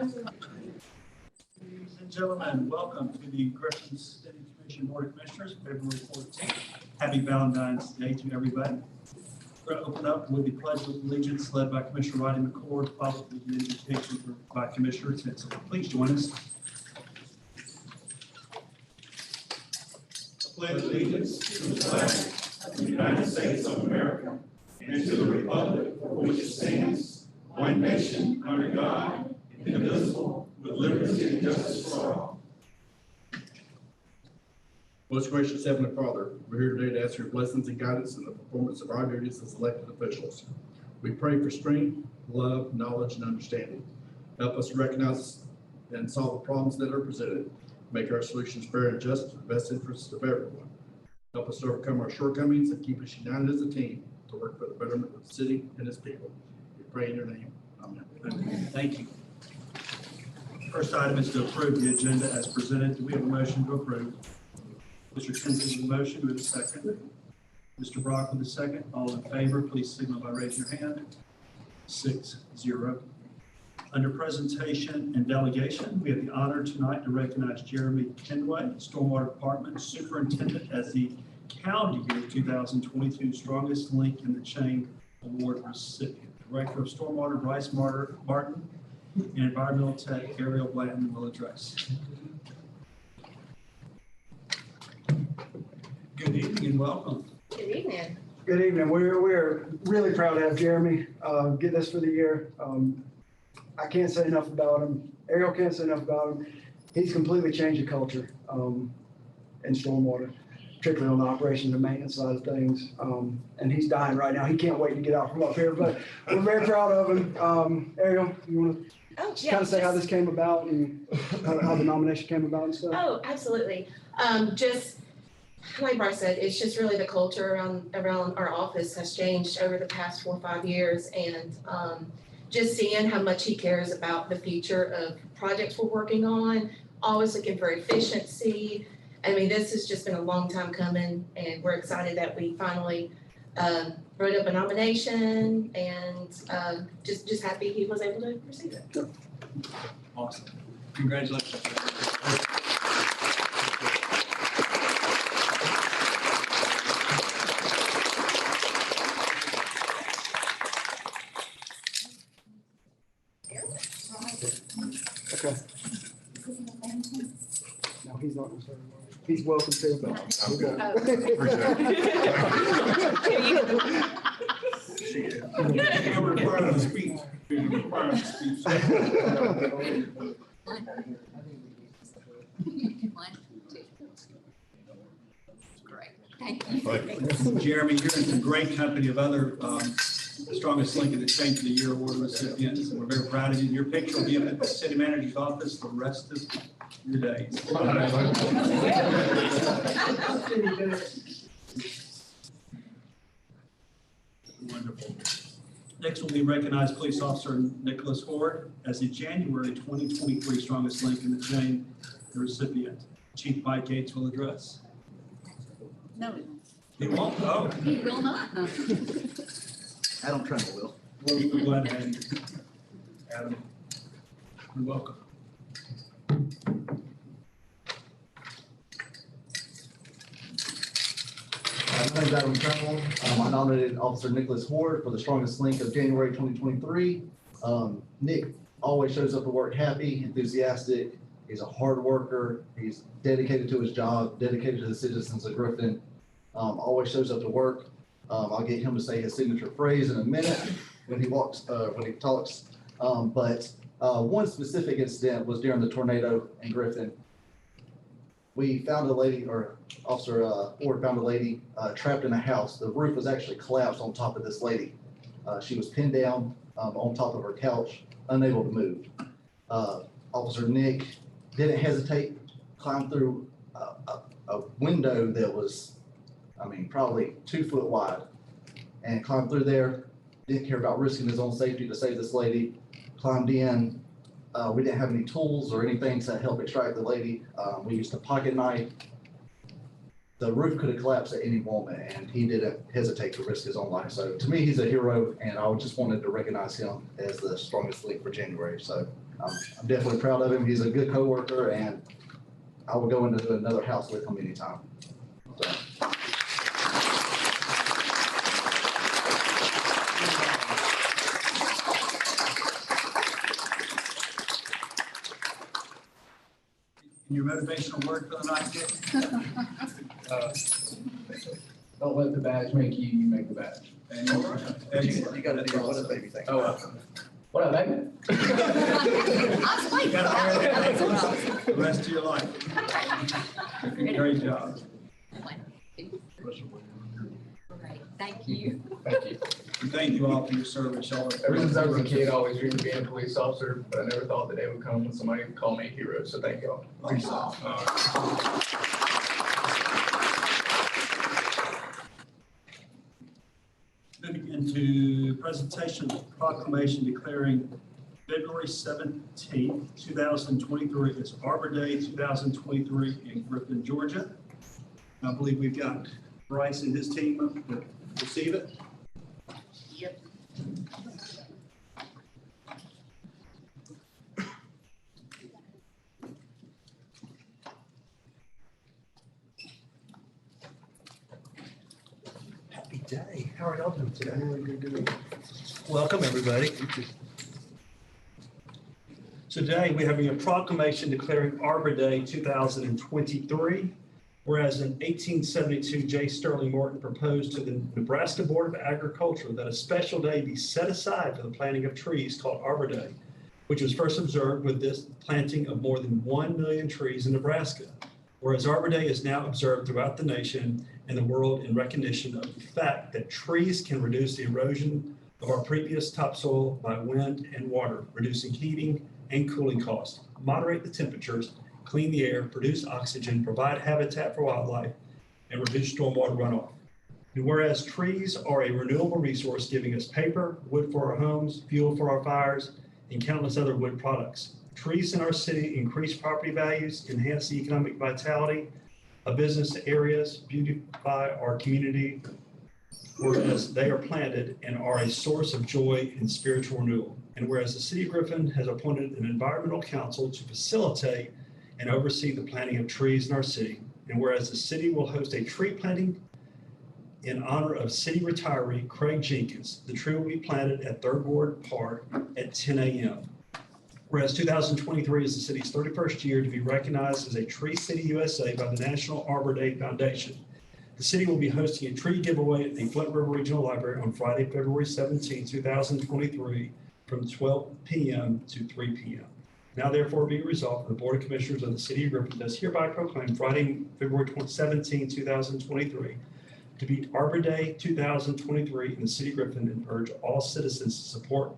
Ladies and gentlemen, welcome to the Griffin City Commission Board of Commissioners, February 14th. Happy Valentine's Day to everybody. We're going to open up with the Pledge of Allegiance led by Commissioner Rodney McCord, followed with the invitation by Commissioner Tinsley. Please join us. I pledge allegiance to the flag of the United States of America and to the republic for which it stands, one nation under God, indivisible, with liberty and justice for all. Most gracious Heavenly Father, we're here today to ask your blessings and guidance in the performance of our duties as elected officials. We pray for strength, love, knowledge, and understanding. Help us recognize and solve the problems that are presented. Make our solutions fair and just to the best interests of everyone. Help us overcome our shortcomings and keep us united as a team to work for the betterment of the city and its people. We pray in your name. Amen. Amen. Thank you. First item is to approve the agenda as presented. Do we have a motion to approve? Mr. Tinsley with the motion. Do we have a second? Mr. Brock with the second. All in favor, please signal by raising your hand. 6-0. Under presentation and delegation, we have the honor tonight to recognize Jeremy Kenway, Stormwater Department Superintendent, as the calendar year 2022 Strongest Link in the Chain Award recipient. Director of Stormwater Bryce Martin and Environmental Tech Ariel Blanton will address. Good evening and welcome. Good evening. Good evening. We're really proud to have Jeremy get this for the year. I can't say enough about him. Ariel can't say enough about him. He's completely changed the culture in stormwater, particularly on the operations and maintenance side of things. And he's dying right now. He can't wait to get out from up here, but we're very proud of him. Ariel, you want to kind of say how this came about and how the nomination came about and stuff? Oh, absolutely. Just like Bryce said, it's just really the culture around our office has changed over the past 4 or 5 years, and just seeing how much he cares about the future of projects we're working on, always looking for efficiency. I mean, this has just been a long time coming, and we're excited that we finally wrote up a nomination, and just happy he was able to receive it. Awesome. Congratulations. Okay. No, he's not. He's welcome to. You're required to speak. You're required to speak. 1, 2. Great. Thank you. Jeremy, you're in some great company of other Strongest Link in the Chain of the Year award recipients. And we're very proud of you. Your picture will be up at the city manager's office the rest of your days. Wonderful. Next will be recognized police officer Nicholas Ford as the January 2023 Strongest Link in the Chain, the recipient. Chief Mike Gates will address. No, He won't? Oh. he will not. Adam Tremble will. We're glad to have you. Adam, you're welcome. My name is Adam Tremble. I nominated Officer Nicholas Ford for the Strongest Link of January 2023. Nick always shows up to work happy, enthusiastic. He's a hard worker. He's dedicated to his job, dedicated to the citizens of Griffin. Always shows up to work. I'll get him to say his signature phrase in a minute when he talks. But one specific incident was during the tornado in Griffin. We found a lady, or Officer Ford found a lady trapped in a house. The roof was actually collapsed on top of this lady. She was pinned down on top of her couch, unable to move. Officer Nick didn't hesitate, climbed through a window that was, probably 2 foot wide, and climbed through there. Didn't care about risking his own safety to save this lady. Climbed in. We didn't have any tools or anything to help extract the lady. We used a pocket knife. The roof could have collapsed at any moment, and he didn't hesitate to risk his own life. So to me, he's a hero, and I just wanted to recognize him as the Strongest Link for January. So I'm definitely proud of him. He's a good coworker, and I will go into another house with him anytime. So, Your motivational word for the night, Dick? Don't let the badge make you, you make the badge. Excellent. You gotta do your what baby thing. Oh, what up, baby? I was waiting. That's what I was. The rest of your life. Great job. Right, thank you. Thank you. And thank you all for your service, y'all. Ever since I was a kid, I always dreamed of being a police officer, but I never thought the day would come when somebody would call me a hero, so thank y'all. Moving into presentation of proclamation declaring February 17th, 2023 as Arbor Day 2023 in Griffin, Georgia. I believe we've got Bryce and his team to receive it. Yep. Happy day. How are y'all doing today? Welcome, everybody. So today we're having a proclamation declaring Arbor Day 2023. Whereas in 1872, J. Sterling Morton proposed to the Nebraska Board of Agriculture that a special day be set aside for the planting of trees called Arbor Day, which was first observed with this planting of more than 1 million trees in Nebraska. Whereas Arbor Day is now observed throughout the nation and the world in recognition of the fact that trees can reduce the erosion of our previous topsoil by wind and water, reducing heating and cooling costs, moderate the temperatures, clean the air, produce oxygen, provide habitat for wildlife, and reduce stormwater runoff. And whereas trees are a renewable resource giving us paper, wood for our homes, fuel for our fires, and countless other wood products. Trees in our city increase property values, enhance the economic vitality of business areas, beautify our community, whereas they are planted and are a source of joy and spiritual renewal. And whereas the city of Griffin has appointed an environmental council to facilitate and oversee the planting of trees in our city. And whereas the city will host a tree planting in honor of city retiree Craig Jenkins, the tree will be planted at Third Ward Park at 10 a.m. Whereas 2023 is the city's 31st year to be recognized as a Tree City USA by the National Arbor Day Foundation. The city will be hosting a tree giveaway at the Flint River Regional Library on Friday, February 17, 2023 from 12 p.m. to 3 p.m. Now therefore be resolved, the Board of Commissioners of the City of Griffin does hereby proclaim Friday, February 17, 2023 to be Arbor Day 2023 in the City of Griffin and urge all citizens to support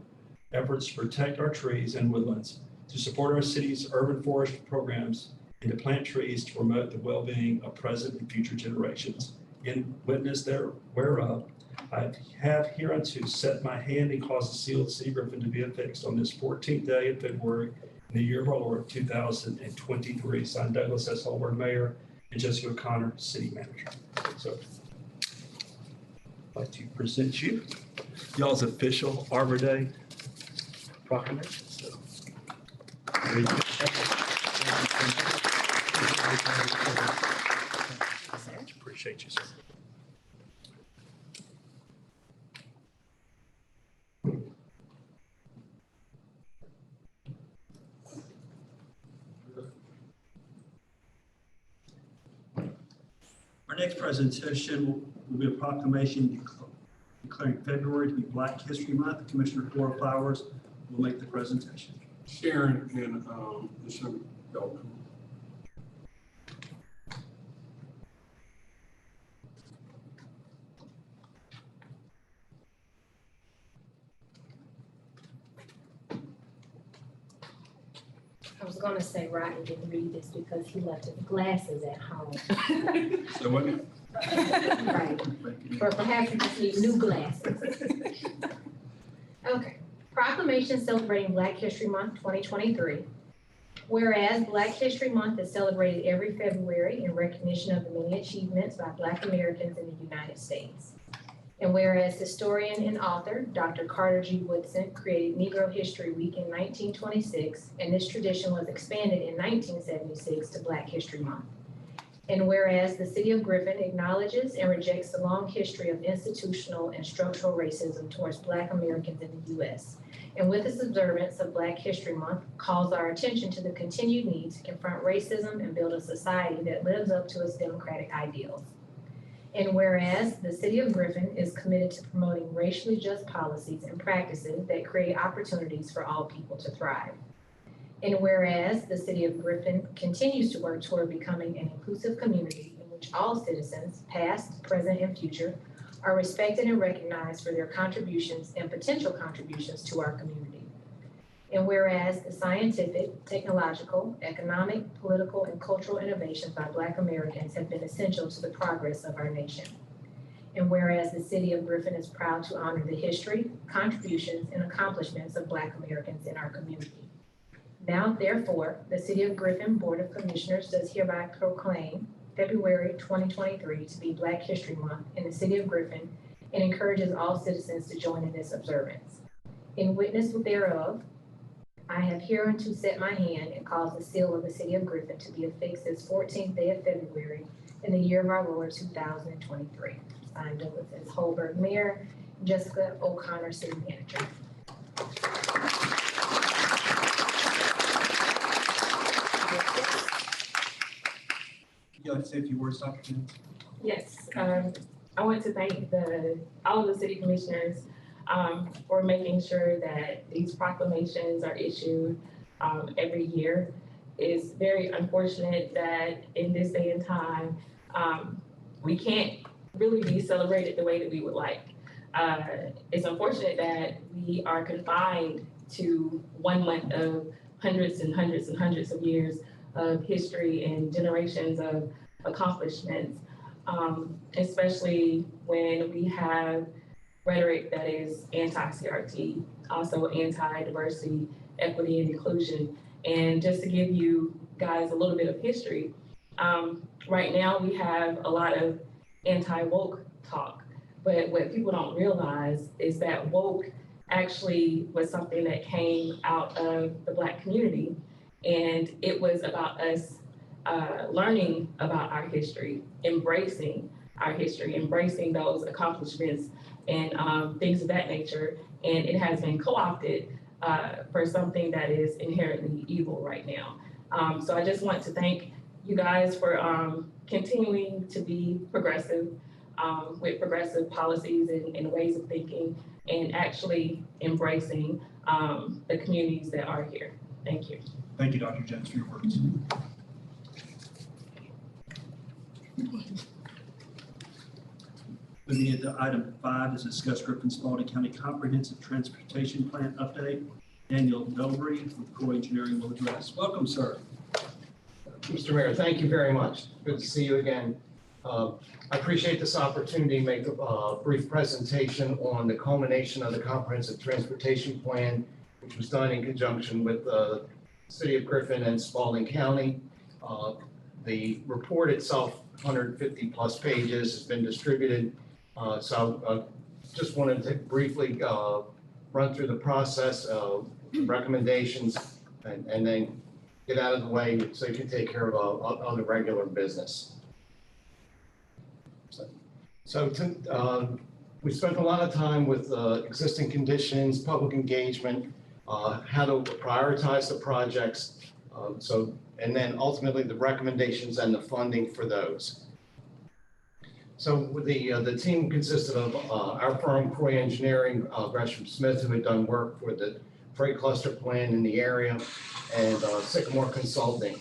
efforts to protect our trees and woodlands, to support our city's urban forest programs, and to plant trees to promote the well-being of present and future generations. In witness whereof, I have hereunto set my hand and caused the seal of the City of Griffin to be affixed on this 14th day of February in the year of our Lord 2023. Signed, Douglas S. Holberg, Mayor, and Jessica O'Connor, City Manager. So I'd like to present you y'all's official Arbor Day proclamation. So, there you go. Appreciate you, sir. Our next presentation will be a proclamation declaring February to be Black History Month. Commissioner Flora Flowers will make the presentation. Sharon and Mr. Dalton. I was gonna say Rodney didn't read this because he left his glasses at home. So what? Right, or perhaps he just needs new glasses. Okay, proclamation celebrating Black History Month 2023. Whereas Black History Month is celebrated every February in recognition of the many achievements by Black Americans in the United States. And whereas historian and author Dr. Carter G. Woodson created Negro History Week in 1926, and this tradition was expanded in 1976 to Black History Month. And whereas the city of Griffin acknowledges and rejects the long history of institutional and structural racism towards Black Americans in the U.S., and with its observance of Black History Month, calls our attention to the continued need to confront racism and build a society that lives up to its democratic ideals. And whereas the city of Griffin is committed to promoting racially just policies and practices that create opportunities for all people to thrive. And whereas the city of Griffin continues to work toward becoming an inclusive community in which all citizens, past, present, and future, are respected and recognized for their contributions and potential contributions to our community. And whereas the scientific, technological, economic, political, and cultural innovations by Black Americans have been essential to the progress of our nation. And whereas the city of Griffin is proud to honor the history, contributions, and accomplishments of Black Americans in our community. Now, therefore, the City of Griffin Board of Commissioners does hereby proclaim February 2023 to be Black History Month in the City of Griffin and encourages all citizens to join in this observance. In witness thereof, I have hereunto set my hand and caused the seal of the City of Griffin to be affixed this 14th day of February in the year of our Lord 2023. Signed Douglas S. Holberg, Mayor, Jessica O'Connor, City Manager. Would you like to say a few words, Dr. Jones? Yes, I want to thank all of the city commissioners for making sure that these proclamations are issued every year. It's very unfortunate that in this day and time, we can't really be celebrated the way that we would like. It's unfortunate that we are confined to 1 month of hundreds and hundreds and hundreds of years of history and generations of accomplishments, especially when we have rhetoric that is anti-CRT, also anti-diversity, equity, and inclusion. And just to give you guys a little bit of history, right now we have a lot of anti-woke talk, but what people don't realize is that woke actually was something that came out of the Black community. And it was about us learning about our history, embracing our history, embracing those accomplishments and things of that nature. And it has been co-opted for something that is inherently evil right now. So I just want to thank you guys for continuing to be progressive with progressive policies and ways of thinking and actually embracing the communities that are here. Thank you. Thank you, Dr. Jones, for your words. Moving into item 5 is discuss Griffin Spalding County Comprehensive Transportation Plan update. Daniel Delbury with Core Engineering will address. Welcome, sir. Mr. Mayor, thank you very much. Good to see you again. I appreciate this opportunity to make a brief presentation on the culmination of the Comprehensive Transportation Plan, which was done in conjunction with the City of Griffin and Spalding County. The report itself, 150 plus pages, has been distributed. So just wanted to briefly run through the process of recommendations and then get out of the way so you can take care of other regular business. We spent a lot of time with existing conditions, public engagement, how to prioritize the projects, and then ultimately the recommendations and the funding for those. So the team consisted of our firm, Croy Engineering, Gresham Smith, who had done work for the freight cluster plan in the area, and Sycamore Consulting.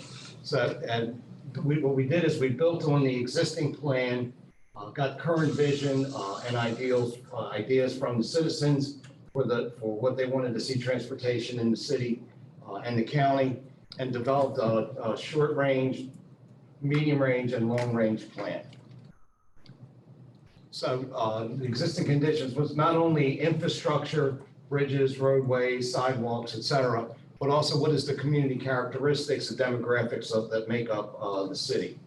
What we did is we built on the existing plan, got current vision and ideas from the citizens for what they wanted to see transportation in the city and the county, and developed a short range, medium range, and long range plan. So the existing conditions was not only infrastructure, bridges, roadways, sidewalks, et cetera, but also what is the community characteristics and demographics that make up the city.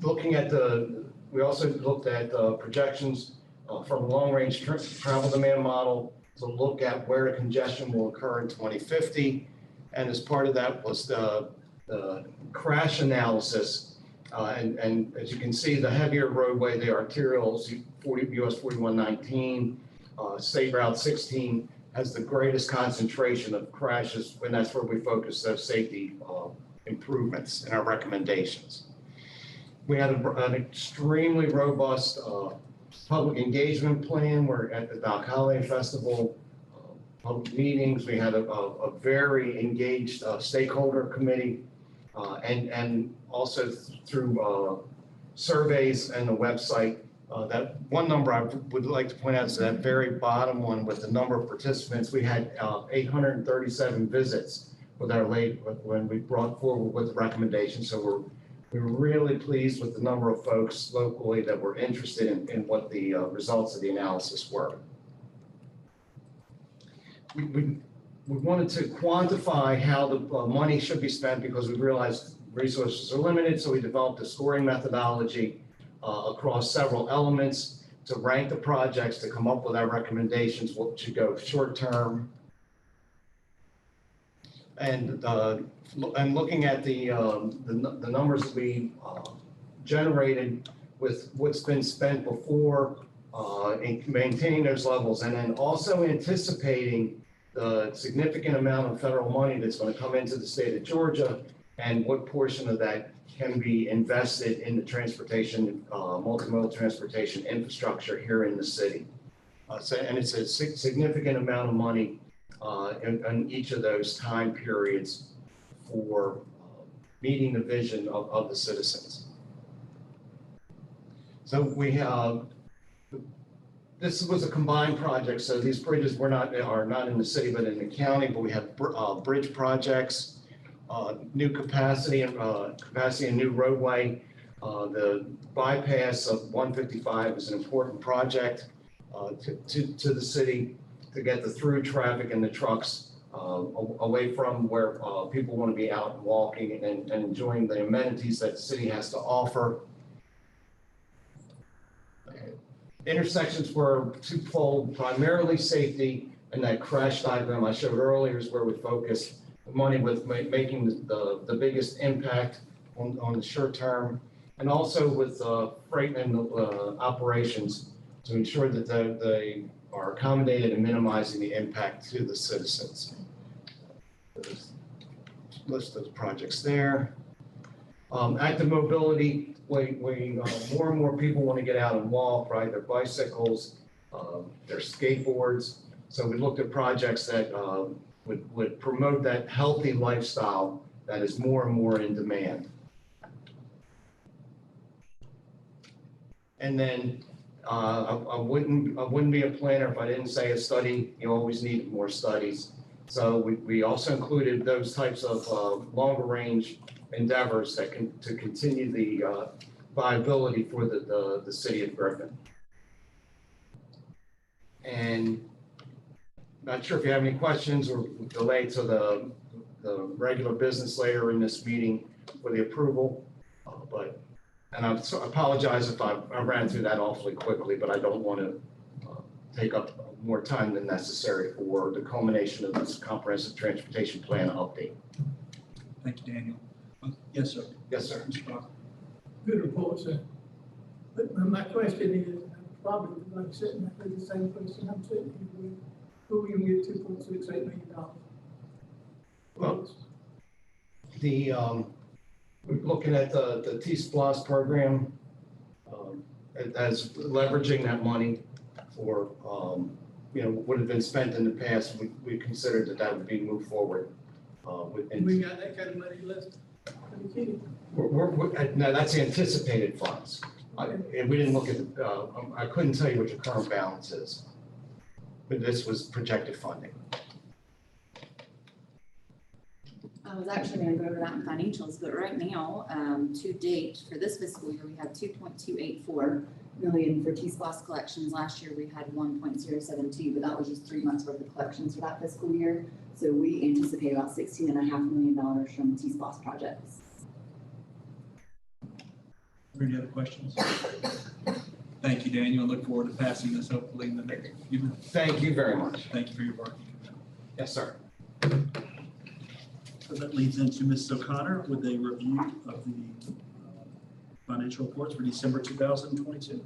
Looking at the We also looked at projections from a long-range travel demand model to look at where congestion will occur in 2050. And as part of that was the crash analysis. And as you can see, the heavier roadway, the arterials, US 4119, State Route 16, has the greatest concentration of crashes, and that's where we focus those safety improvements in our recommendations. We had an extremely robust public engagement plan. We're at the Doc Holiday Festival, public meetings. We had a very engaged stakeholder committee, and also through surveys and the website. That one number I would like to point out is that very bottom one with the number of participants. We had 837 visits with our when we brought forward with the recommendation. So we're really pleased with the number of folks locally that were interested in what the results of the analysis were. We wanted to quantify how the money should be spent because we realized resources are limited. So we developed a scoring methodology across several elements to rank the projects, to come up with our recommendations, what should go short term. And looking at the numbers that we generated with what's been spent before, and maintaining those levels, and then also anticipating the significant amount of federal money that's going to come into the state of Georgia, and what portion of that can be invested in the transportation, multimodal transportation infrastructure here in the city. And it's a significant amount of money in each of those time periods for meeting the vision of the citizens. So we have, this was a combined project. So these bridges are not in the city, but in the county, but we have bridge projects, new capacity and new roadway. The bypass of 155 is an important project to the city to get the through traffic and the trucks away from where people want to be out and walking and enjoying the amenities that the city has to offer. Intersections were twofold, primarily safety, and that crash diagram I showed earlier is where we focus money with making the biggest impact on the short term, and also with freight and operations to ensure that they are accommodated and minimizing the impact to the citizens. List those projects there. Active mobility, more and more people want to get out and walk, ride their bicycles, their skateboards. So we looked at projects that would promote that healthy lifestyle that is more and more in demand. And then I wouldn't be a planner if I didn't say a study. You always need more studies. So we also included those types of longer range endeavors that to continue the viability for the city of Griffin. And not sure if you have any questions or delay to the regular business later in this meeting for the approval, and I apologize if I ran through that awfully quickly, but I don't want to take up more time than necessary for the culmination of this comprehensive transportation plan update. Thank you, Daniel. Yes, sir. Yes, sir. Mr. Brock. Good report, sir. But my question is, probably like sitting at the same question I'm sitting here with, who are we gonna get $2.68 million? Well, we're looking at the T-SPLOS program as leveraging that money for, would have been spent in the past. We considered that would be moved forward. We got that kind of money left for the city. No, that's anticipated funds. And we didn't look at I couldn't tell you what your current balance is, but this was projected funding. I was actually gonna go over that in financials, but right now, to date, for this fiscal year, we have 2.284 million for T-SPLOS collections. Last year, we had 1.072, but that was just 3 months worth of collections for that fiscal year. So we anticipate about $16.5 million from T-SPLOS projects. Are there any other questions? Thank you, Daniel. I look forward to passing this hopefully in the next few minutes. Thank you very much. Thank you for your work. Yes, sir. So that leads into Mrs. O'Connor with a review of the financial reports for December 2022.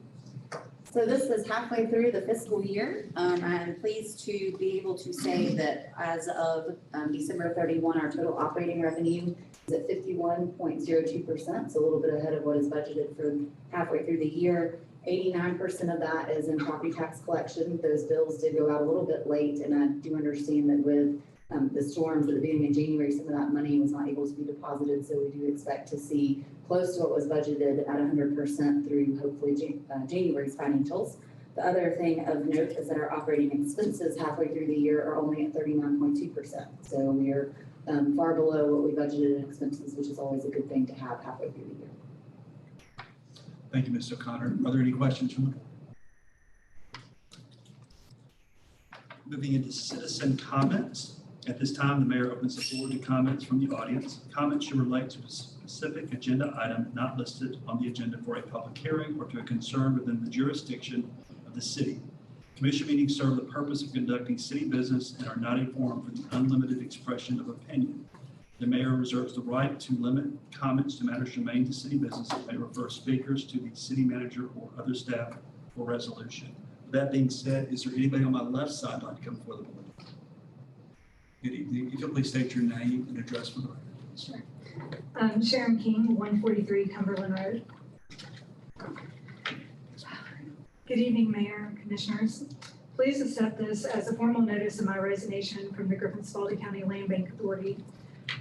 So this is halfway through the fiscal year. I'm pleased to be able to say that as of December 31, our total operating revenue is at 51.02%, so a little bit ahead of what is budgeted for halfway through the year. 89% of that is in property tax collection. Those bills did go out a little bit late, and I do understand that with the storms at the beginning of January, some of that money was not able to be deposited, so we do expect to see close to what was budgeted at 100% through hopefully January's financials. The other thing of note is that our operating expenses halfway through the year are only at 39.2%. So we are far below what we budgeted in expenses, which is always a good thing to have halfway through the year. Thank you, Ms. O'Connor. Are there any questions from the board? Moving into citizen comments. At this time, the mayor opens the floor to comments from the audience. Comments should relate to a specific agenda item not listed on the agenda for a public hearing or to a concern within the jurisdiction of the city. Commission meetings serve the purpose of conducting city business and are not a forum for the unlimited expression of opinion. The mayor reserves the right to limit comments to matters germane to city business and may refer speakers to the city manager or other staff for resolution. With that being said, is there anybody on my left side like to come before the board? Good evening. If you'll please state your name and address for the record. Sure. Sharon King, 143 Cumberland Road. Good evening, Mayor and Commissioners. Please accept this as a formal notice of my resignation from the Griffin County Land Bank Authority.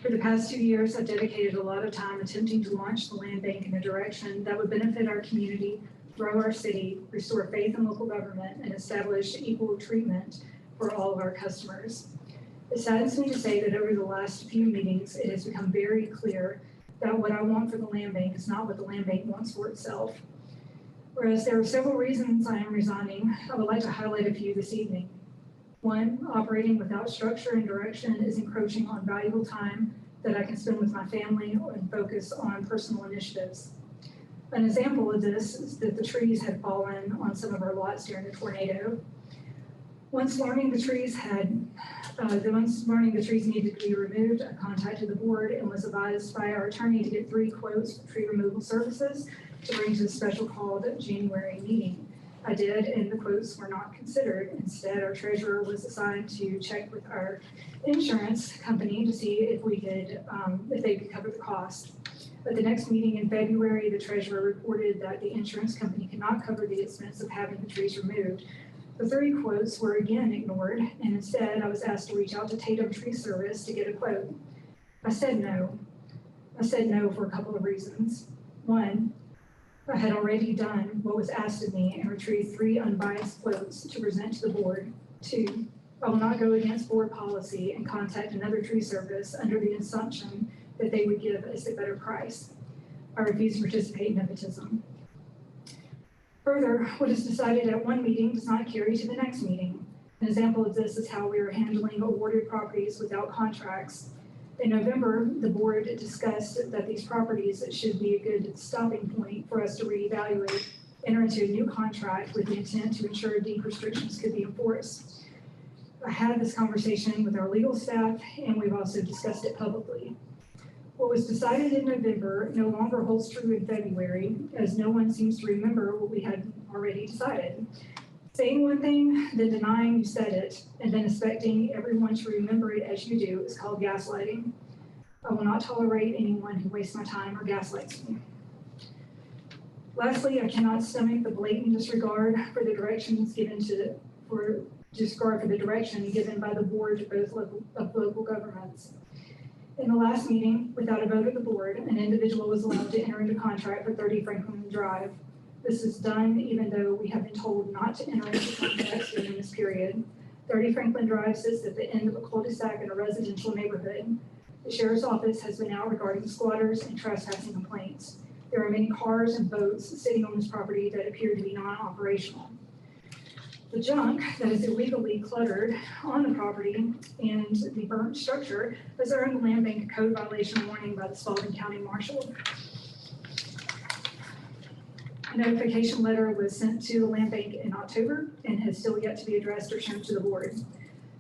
For the past 2 years, I've dedicated a lot of time attempting to launch the land bank in a direction that would benefit our community, grow our city, restore faith in local government, and establish equal treatment for all of our customers. It saddens me to say that over the last few meetings, it has become very clear that what I want for the land bank is not what the land bank wants for itself. Whereas there are several reasons I am resigning, I would like to highlight a few this evening. One, operating without structure and direction is encroaching on valuable time that I can spend with my family and focus on personal initiatives. An example of this is that the trees had fallen on some of our lots during the tornado. Once learning the trees needed to be removed, I contacted the board and was advised by our attorney to get 3 quotes for tree removal services to bring to the special called January meeting. I did, and the quotes were not considered. Instead, our treasurer was assigned to check with our insurance company to see if they could cover the cost. At the next meeting in February, the treasurer reported that the insurance company could not cover the expense of having the trees removed. The 3 quotes were again ignored, and instead I was asked to reach out to Tatum Tree Service to get a quote. I said no. I said no for a couple of reasons. One, I had already done what was asked of me and retrieved 3 unbiased quotes to present to the board. 2, I will not go against board policy and contact another tree service under the assumption that they would give us a better price. I refuse to participate in nepotism. Further, what is decided at one meeting does not carry to the next meeting. An example of this is how we are handling awarded properties without contracts. In November, the board discussed that these properties should be a good stopping point for us to reevaluate, enter into a new contract with the intent to ensure deed restrictions could be enforced. I had this conversation with our legal staff, and we've also discussed it publicly. What was decided in November no longer holds true in February, as no one seems to remember what we had already decided. Saying one thing, then denying you said it, and then expecting everyone to remember it as you do is called gaslighting. I will not tolerate anyone who wastes my time or gaslights me. Lastly, I cannot stomach the blatant disregard for the direction given by the board to both local governments. In the last meeting, without a vote of the board, an individual was allowed to enter into contract for 30 Franklin Drive. This is done even though we have been told not to enter into contracts during this period. 30 Franklin Drive sits at the end of a cul-de-sac in a residential neighborhood. The sheriff's office has been out regarding squatters and trespassing complaints. There are many cars and boats sitting on this property that appear to be non-operational. The junk that is illegally cluttered on the property and the burnt structure has earned the land bank a code violation warning by the Spalding County Marshal. A notification letter was sent to the land bank in October and has still yet to be addressed or shown to the board.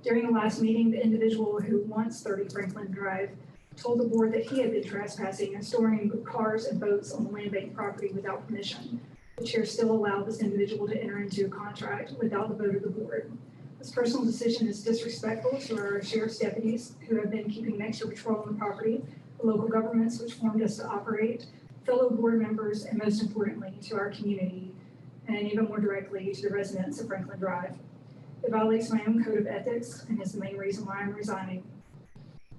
During the last meeting, the individual who wants 30 Franklin Drive told the board that he had been trespassing and storing cars and boats on the land bank property without permission. The chair still allowed this individual to enter into a contract without the vote of the board. This personal decision is disrespectful to our sheriff's deputies who have been keeping extra patrol on the property, the local governments which formed us to operate, fellow board members, and most importantly, to our community, and even more directly, to the residents of Franklin Drive. It violates my own code of ethics and is the main reason why I'm resigning.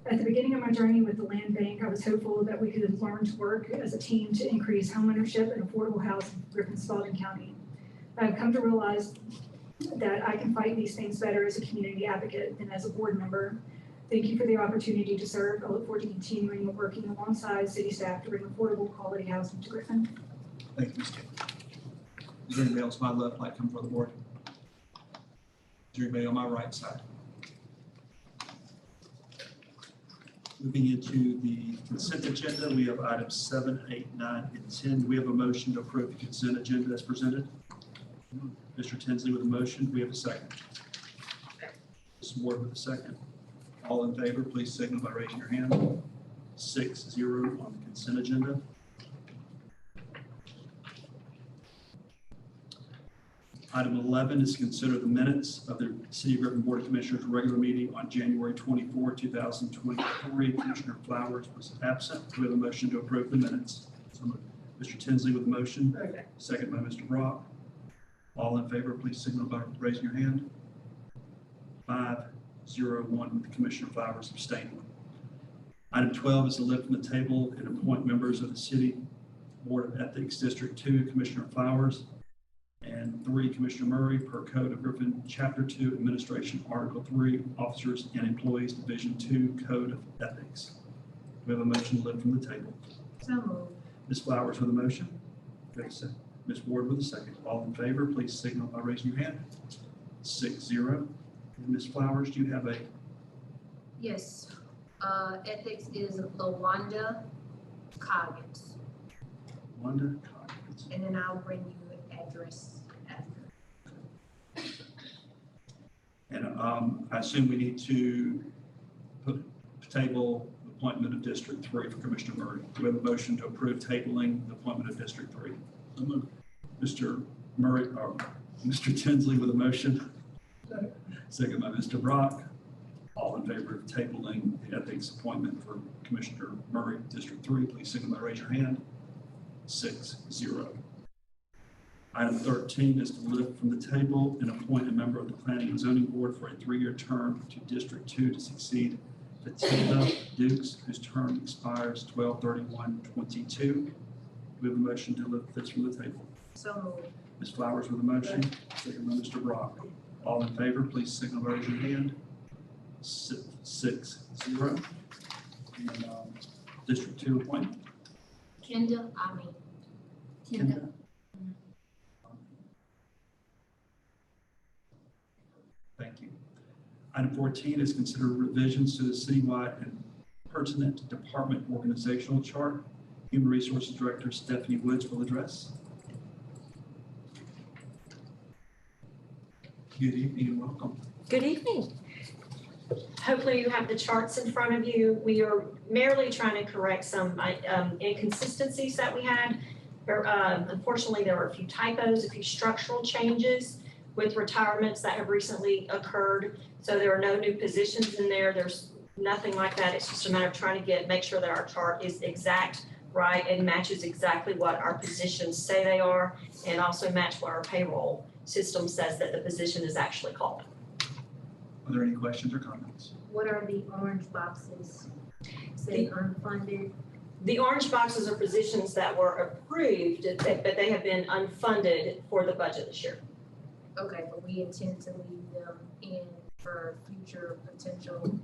At the beginning of my journey with the land bank, I was hopeful that we could learn to work as a team to increase homeownership and affordable housing in Griffin-Spalding County. I've come to realize that I can fight these things better as a community advocate than as a board member. Thank you for the opportunity to serve. I look forward to continuing working alongside city staff to bring affordable quality housing to Griffin. Thank you, Ms. Kay. Is there anybody else on my left like to come before the board? Is there anybody on my right side? Moving into the consent agenda, we have items 7, 8, 9, and 10. Do we have a motion to approve the consent agenda as presented? Mr. Tinsley with a motion. Do we have a second? Ms. Ward with a second. All in favor, please signal by raising your hand. 6-0 on the consent agenda. Item 11 is to consider the minutes of the City of Griffin Board of Commissioners regular meeting on January 24, 2023. Commissioner Flowers was absent. Do we have a motion to approve the minutes? Mr. Tinsley with a motion. Second by Mr. Brock. All in favor, please signal by raising your hand. 5-0-1 with Commissioner Flowers abstaining. Item 12 is to lift from the table and appoint members of the City Board of Ethics District 2, Commissioner Flowers, and 3, Commissioner Murray, per Code of Griffin, Chapter 2, Administration, Article 3, Officers and Employees, Division 2, Code of Ethics. We have a motion to lift from the table. So moved. Ms. Flowers with a motion. Do we have a second? Ms. Ward with a second. All in favor, please signal by raising your hand. 6-0. And Ms. Flowers, do you have a? Yes, ethics is Lawanda Coggins, Wanda Coggins. and then I'll bring you an address after. And I assume we need to table the appointment of District 3 for Commissioner Murray. Do we have a motion to approve tabling the appointment of District 3? Mr. Murray, or Mr. Tinsley with a motion. Second by Mr. Brock. All in favor of tabling the ethics appointment for Commissioner Murray, District 3, please signal by raise your hand. 6-0. Item 13 is to lift from the table and appoint a member of the Planning and Zoning Board for a 3-year term to District 2 to succeed Fatima Dukes, whose term expires 12/31/22. We have a motion to lift this from the table. So moved. Ms. Flowers with a motion, second by Mr. Brock. All in favor, please signal by raising your hand. 6-0. And District 2 appointment. Kendall, Kendall. Thank you. Item 14 is consider revisions to the citywide and pertinent department organizational chart. Human Resources Director Stephanie Woods will address. Good evening and welcome. Good evening. Hopefully you have the charts in front of you. We are merely trying to correct some inconsistencies that we had. Unfortunately, there were a few typos, a few structural changes with retirements that have recently occurred. So there are no new positions in there. There's nothing like that. It's just a matter of trying to make sure that our chart is exact, right, and matches exactly what our positions say they are, and also match what our payroll system says that the position is actually called. Are there any questions or comments? what are the orange boxes? Say unfunded. The orange boxes are positions that were approved, but they have been unfunded for the budget this year. Okay, but we intend to leave them in for future potential.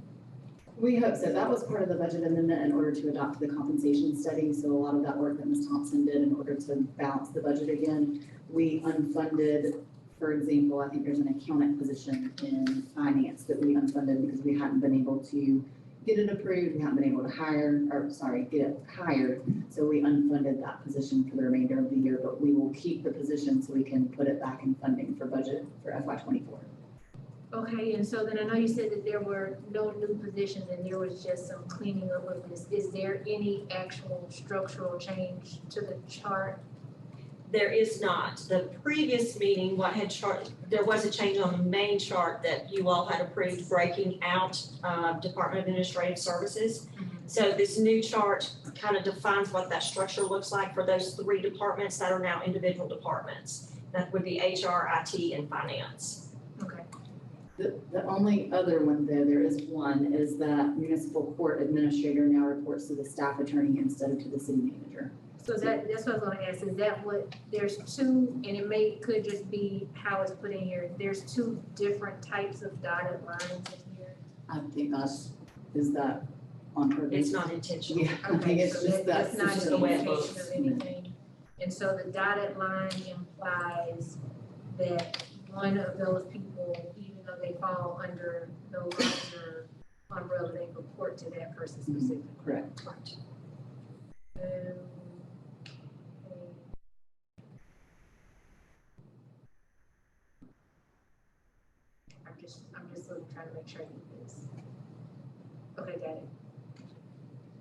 We hope so. That was part of the budget amendment in order to adopt the compensation study. So a lot of that work that Ms. Thompson did in order to balance the budget again, we unfunded, for example, I think there's an accountant position in finance that we unfunded because we hadn't been able to get it approved, we haven't been able to get it hired, so we unfunded that position for the remainder of the year, but we will keep the position so we can put it back in funding for budget for FY '24. Okay, and so then I know you said that there were no new positions and there was just some cleaning up of this. Is there any actual structural change to the chart? There is not. The previous meeting, there was a change on the main chart that you all had approved, breaking out Department of Administrative Services. So this new chart kind of defines what that structure looks like for those 3 departments that are now individual departments. That would be HR, IT, and finance. Okay. The only other one there is one, is that municipal court administrator now reports to the staff attorney instead of to the city manager. So that's what I was gonna ask, is that what, there's 2, and could just be how it's put in here, there's 2 different types of dotted lines in here? I think is that on purpose? It's not intentional. Yeah, I think Okay, it's so just that. that's not it's an the way it indication looks. of anything. And so the dotted line implies that one of those people, even though they fall under the larger umbrella, they report to that person specifically. Correct. Correct. I'm just sort of trying to make sure I get this. Okay, got it.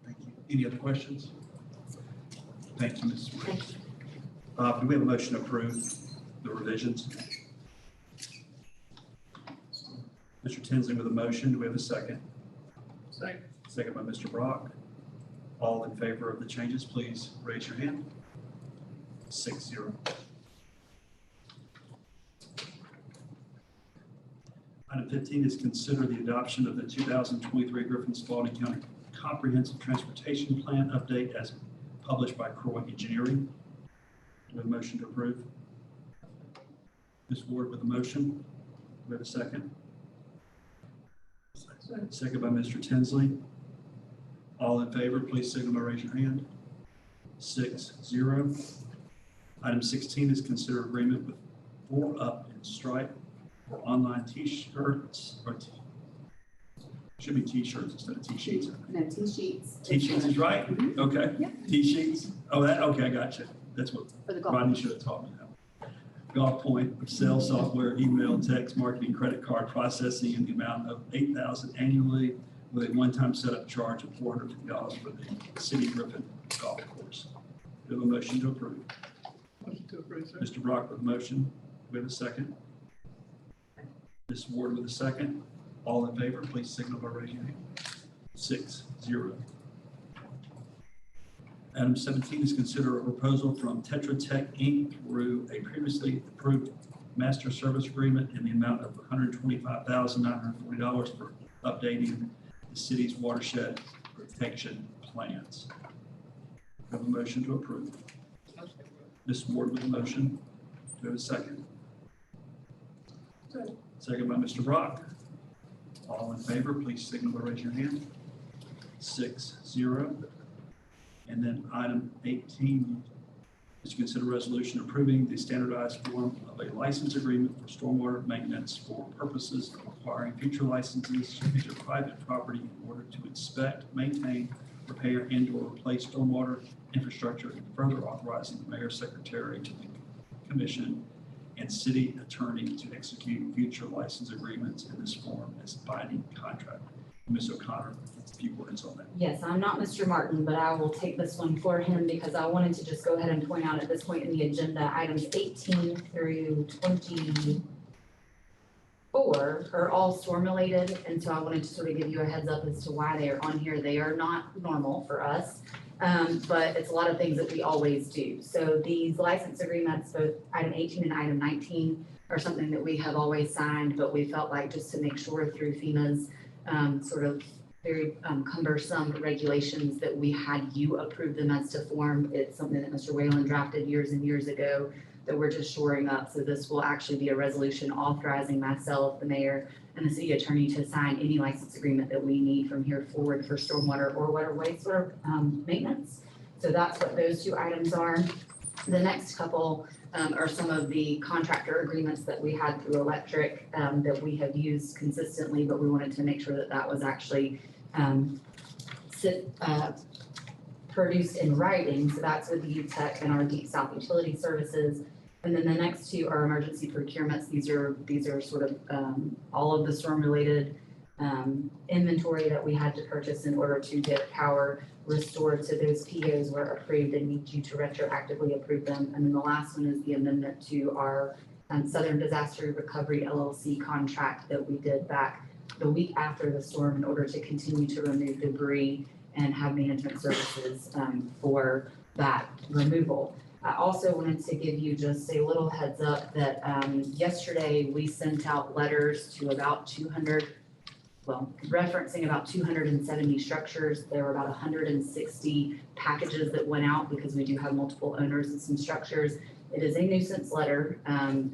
Thank you. Any other questions? Thank you, Mrs. Williams. Thank you. Do we have a motion to approve the revisions? Mr. Tinsley with a motion. Do we have a second? Second. Second by Mr. Brock. All in favor of the changes, please raise your hand. 6-0. Item 15 is consider the adoption of the 2023 Griffin Spalding County Comprehensive Transportation Plan update as published by Croy Engineering. Do we have a motion to approve? Ms. Ward with a motion. Do we have a second? Second by Mr. Tinsley. All in favor, please signal by raising your hand. 6-0. Item 16 is consider agreement with 4Up and Stripe for online t-shirts, or should be t-shirts instead of t-sheets. No, T-sheets. T-sheets is right? Okay. Yeah. T-sheets? Oh, okay, I got you. That's what For the golf. Rodney should have taught me that. Golf Point of sales software, email, text, marketing, credit card processing in the amount of $8,000 annually with a one-time setup charge of $450 for the City Griffin Golf Course. Do we have a motion to approve? Motion to approve, sir. Mr. Brock with a motion. Do we have a second? Ms. Ward with a second. All in favor, please signal by raising your hand. 6-0. Item 17 is consider a proposal from Tetra Tech Inc. through a previously approved master service agreement in the amount of $125,940 for updating the city's watershed protection plans. We have a motion to approve. Ms. Ward with a motion. Do we have a second? Second by Mr. Brock. All in favor, please signal by raising your hand. 6-0. And then item 18 is to consider resolution approving the standardized form of a license agreement for stormwater maintenance for purposes of acquiring future licenses to use private property in order to inspect, maintain, repair, and/or replace stormwater infrastructure, and further authorizing the mayor, secretary to the commission and city attorney to execute future license agreements in this form as binding contract. Ms. O'Connor, a few words on that. Yes, I'm not Mr. Martin, but I will take this one for him because I wanted to just go ahead and point out at this point in the agenda, items 18 through 24 are all storm related. And so I wanted to sort of give you a heads up as to why they are on here. They are not normal for us, but it's a lot of things that we always do. So these license agreements, both item 18 and item 19, are something that we have always signed, but we felt like just to make sure through FEMA's sort of very cumbersome regulations that we had you approve them as to form. It's something that Mr. Whalen drafted years and years ago that we're just shoring up. So this will actually be a resolution authorizing myself, the mayor, and the city attorney to sign any license agreement that we need from here forward for stormwater or water wastewater maintenance. So that's what those two items are. The next couple are some of the contractor agreements that we had through electric that we have used consistently, but we wanted to make sure that that was actually produced in writing, so that's with UTEC and our Deep South Utility Services. And then the next two are emergency procurements. These are sort of all of the storm-related inventory that we had to purchase in order to get power restored. So those POs were approved and need you to retroactively approve them. And then the last one is the amendment to our Southern Disaster Recovery LLC contract that we did back the week after the storm in order to continue to remove debris and have management services for that removal. I also wanted to give you just a little heads up that yesterday we sent out letters to about 200, referencing about 270 structures. There were about 160 packages that went out because we do have multiple owners and some structures. It is a nuisance letter,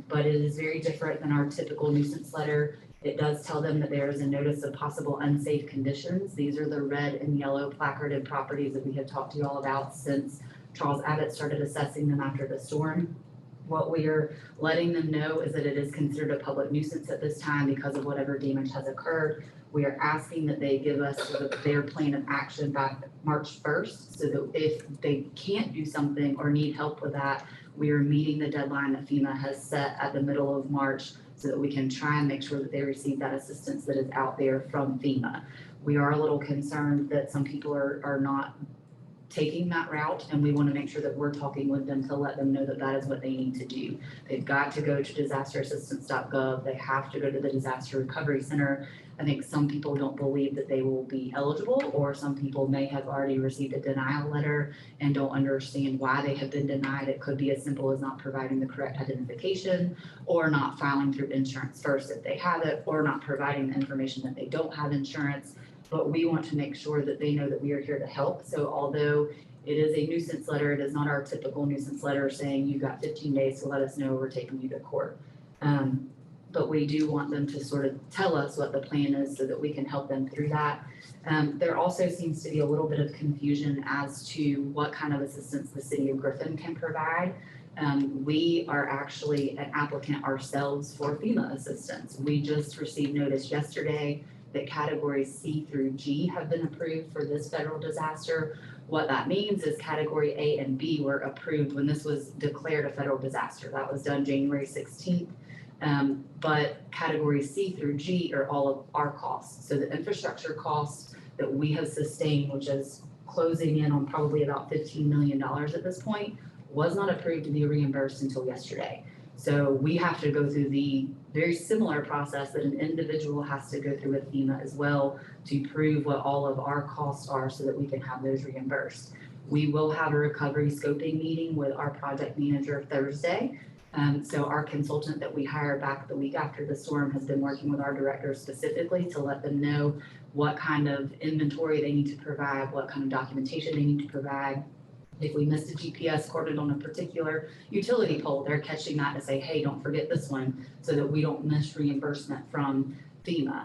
but it is very different than our typical nuisance letter. It does tell them that there is a notice of possible unsafe conditions. These are the red and yellow placarded properties that we have talked to you all about since Charles Abbott started assessing them after the storm. What we are letting them know is that it is considered a public nuisance at this time because of whatever damage has occurred. We are asking that they give us sort of their plan of action by March 1st, so that if they can't do something or need help with that, we are meeting the deadline that FEMA has set at the middle of March so that we can try and make sure that they receive that assistance that is out there from FEMA. We are a little concerned that some people are not taking that route, and we want to make sure that we're talking with them to let them know that that is what they need to do. They've got to go to disasterassistance.gov. They have to go to the Disaster Recovery Center. I think some people don't believe that they will be eligible, or some people may have already received a denial letter and don't understand why they have been denied. It could be as simple as not providing the correct identification, or not filing through insurance first if they have it, or not providing the information that they don't have insurance. But we want to make sure that they know that we are here to help. So although it is a nuisance letter, it is not our typical nuisance letter saying you've got 15 days to let us know we're taking you to court. But we do want them to sort of tell us what the plan is so that we can help them through that. There also seems to be a little bit of confusion as to what kind of assistance the city of Griffin can provide. We are actually an applicant ourselves for FEMA assistance. We just received notice yesterday that categories C through G have been approved for this federal disaster. What that means is category A and B were approved when this was declared a federal disaster. That was done January 16th. But category C through G are all of our costs. So the infrastructure costs that we have sustained, which is closing in on probably about $15 million at this point, was not approved to be reimbursed until yesterday. So we have to go through the very similar process that an individual has to go through with FEMA as well to prove what all of our costs are so that we can have those reimbursed. We will have a recovery scoping meeting with our project manager Thursday. So our consultant that we hired back the week after the storm has been working with our director specifically to let them know what kind of inventory they need to provide, what kind of documentation they need to provide. If we missed a GPS coordinate on a particular utility pole, they're catching that to say, hey, don't forget this one, so that we don't miss reimbursement from FEMA.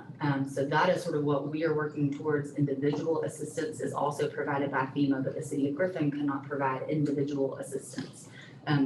So that is sort of what we are working towards. Individual assistance is also provided by FEMA, but the city of Griffin cannot provide individual assistance.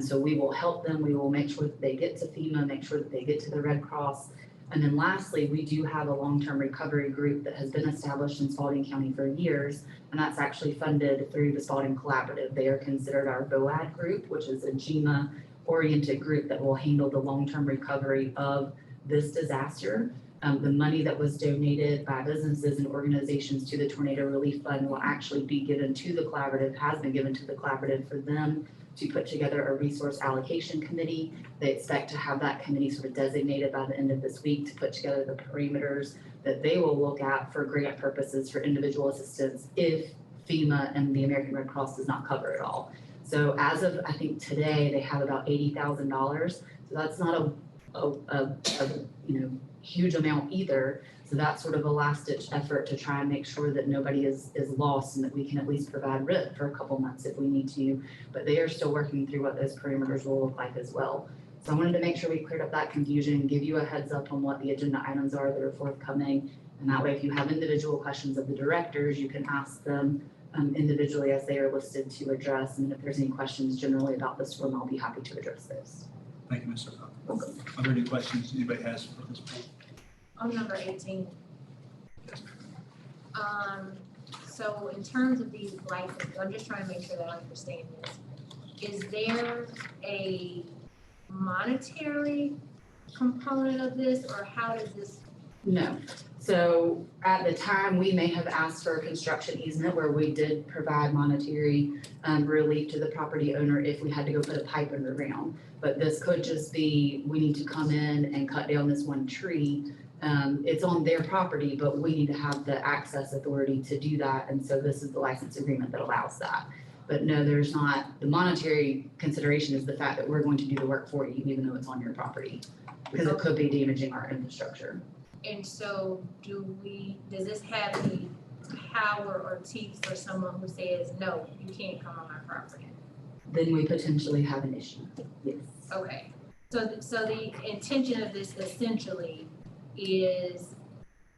So we will help them. We will make sure that they get to FEMA, make sure that they get to the Red Cross. And then lastly, we do have a long-term recovery group that has been established in Spalding County for years, and that's actually funded through the Spalding Collaborative. They are considered our BOAD group, which is a GMA-oriented group that will handle the long-term recovery of this disaster. The money that was donated by businesses and organizations to the Tornado Relief Fund will actually be given to the collaborative, has been given to the collaborative for them to put together a resource allocation committee. They expect to have that committee sort of designated by the end of this week to put together the parameters that they will look at for grant purposes for individual assistance if FEMA and the American Red Cross does not cover it all. So as of, I think today, they have about $80,000. So that's not a huge amount either. So that's sort of a last-ditch effort to try and make sure that nobody is lost and that we can at least provide RIP for a couple months if we need to. But they are still working through what those parameters will look like as well. So I wanted to make sure we cleared up that confusion, give you a heads up on what the agenda items are that are forthcoming. And that way, if you have individual questions of the directors, you can ask them individually as they are listed to address. And if there's any questions generally about this storm, I'll be happy to address those. Thank you, Mr. Cook. Are there any questions anybody has for this point? On number 18. So in terms of these licenses, I'm just trying to make sure that I understand this. Is there a monetary component of this, or how does this? No. So at the time, we may have asked for a construction easement where we did provide monetary relief to the property owner if we had to go put a pipe underground. But this could just be, we need to come in and cut down this one tree. It's on their property, but we need to have the access authority to do that. And so this is the license agreement that allows that. But no, there's not, the monetary consideration is the fact that we're going to do the work for you, even though it's on your property. Because it could be damaging our infrastructure. And so does this have the power or teeth for someone who says, no, you can't come on my property? Then we potentially have an issue, yes. Okay, so the intention of this essentially is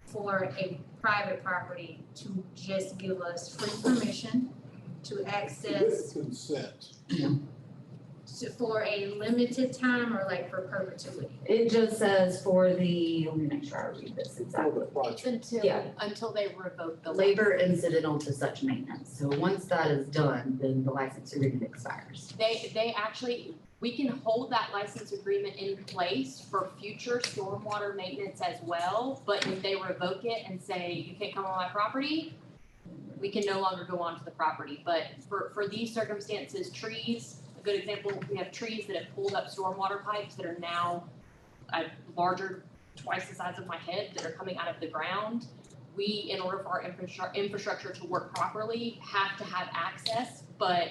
for a private property to just give us free permission to access Consent. for a limited time or like for perpetuity? It just says for the, let me make sure I read this exactly. It's Yeah. until they revoke the Labor incidental to such maintenance. So once that is done, then the license agreement expires. They actually, we can hold that license agreement in place for future stormwater maintenance as well. But if they revoke it and say, you can't come on my property, we can no longer go onto the property. But for these circumstances, trees, a good example, we have trees that have pulled up stormwater pipes that are now larger, twice the size of my head, that are coming out of the ground. We, in order for our infrastructure to work properly, have to have access, but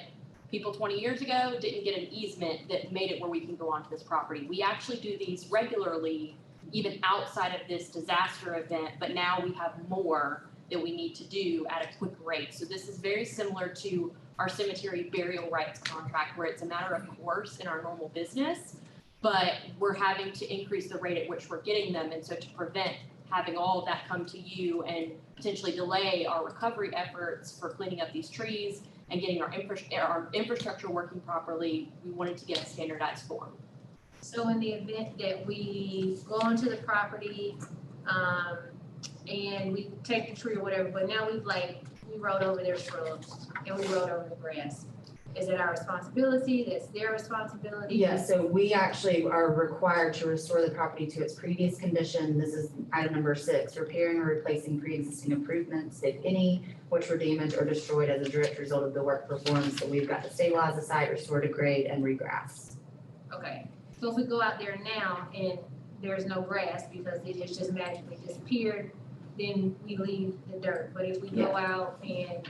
people 20 years ago didn't get an easement that made it where we can go onto this property. We actually do these regularly, even outside of this disaster event, but now we have more that we need to do at a quick rate. So this is very similar to our cemetery burial rights contract, where it's a matter of course in our normal business, but we're having to increase the rate at which we're getting them. And so to prevent having all of that come to you and potentially delay our recovery efforts for cleaning up these trees and getting our infrastructure working properly, we wanted to get a standardized form. So in the event that we go onto the property, and we take the tree or whatever, but now we rode over their shrubs and we rode over the grass. Is it our responsibility? That's their responsibility? Yeah, so we actually are required to restore the property to its previous condition. This is item number 6, repairing or replacing pre-existing improvements, if any, which were damaged or destroyed as a direct result of the work performed. So we've got to stabilize the site, restore to grade, and regrass. Okay, so if we go out there now and there's no grass because it has just magically disappeared, then we leave the dirt. But if we go out and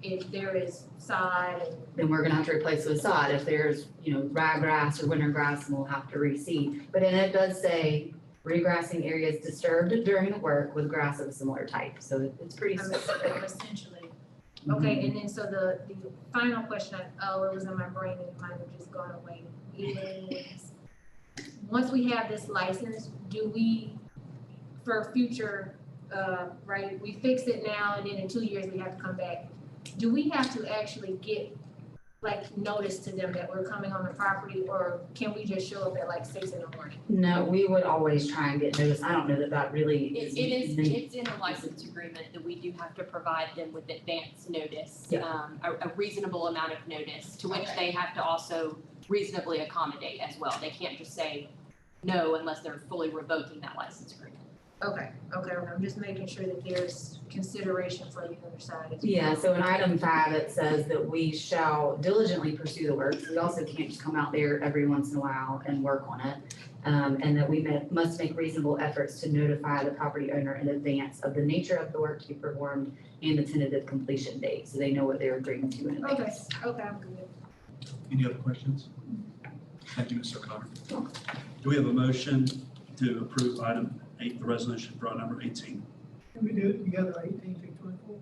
if there is sod and then we're gonna have to replace it with sod. If there's, ryegrass or winter grass, then we'll have to reseed. But then it does say regrassing areas disturbed during the work with grass of a similar type. So it's pretty specific. essentially. Okay, and then so the final question, it was in my brain and it might have just gone away, is once we have this license, do we, for future, right, we fix it now and then in 2 years we have to come back. Do we have to actually get notice to them that we're coming on the property, or can we just show up at 6 in the morning? No, we would always try and get notice. I don't know that really is. It's in the license agreement that we do have to provide them with advance notice, a reasonable amount of notice, to which they have to also reasonably accommodate as well. They can't just say no unless they're fully revoking that license agreement. Okay, I'm just making sure that there's consideration for the other side as well. Yeah, so in item 5, it says that we shall diligently pursue the work. We also can't just come out there every once in a while and work on it. And that we must make reasonable efforts to notify the property owner in advance of the nature of the work to be performed and the tentative completion date, so they know what they're agreeing to in advance. Okay, I'm good. Any other questions? Thank you, Mr. O'Connor. Do we have a motion to approve item 8, the resolution for item number 18? Can we do it together, 18 through 24?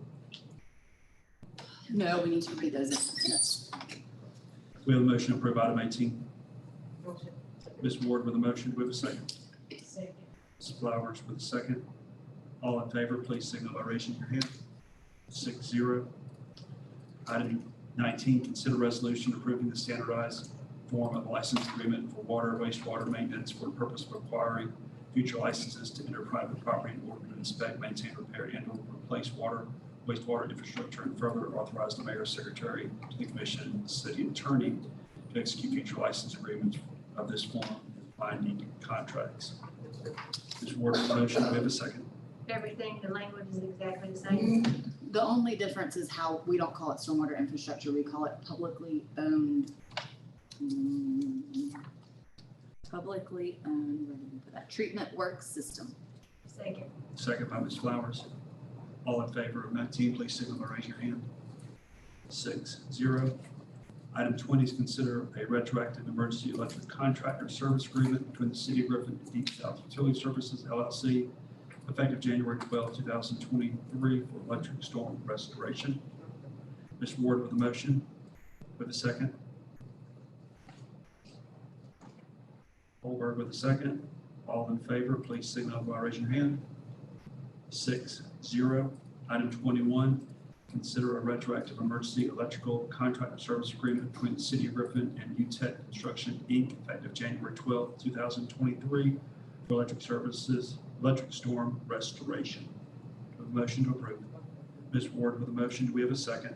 No, we need to read those in minutes. We have a motion to approve item 18. Ms. Ward with a motion. Do we have a second? Second. Ms. Flowers with a second. All in favor, please signal by raising your hand. 6-0. Item 19, consider resolution approving the standardized form of license agreement for water, wastewater maintenance for the purpose of acquiring future licenses to enter private property in order to inspect, maintain, repair, and/or replace wastewater infrastructure, and further authorize the mayor, secretary to the commission, and the city attorney to execute future license agreements of this form as binding contracts. Ms. Ward, on the motion, do we have a second? Everything, the language is exactly the same. The only difference is how we don't call it stormwater infrastructure, we call it publicly owned. Publicly owned, where did we put that? Treatment work system. Second. Second by Ms. Flowers. All in favor of 19, please signal by raising your hand. 6-0. Item 20 is consider a retroactive emergency electric contractor service agreement between the City of Griffin and Deep South Utility Services LLC, effective January 12, 2023 for electric storm restoration. Ms. Ward with the motion. With a second. Holberg with a second. All in favor, please signal by raising your hand. 6-0. Item 21, consider a retroactive emergency electrical contractor service agreement between the City of Griffin and UTEC Construction, Inc., effective January 12, 2023 for electric services, electric storm restoration. Do we have a motion to approve? Ms. Ward with a motion. Do we have a second?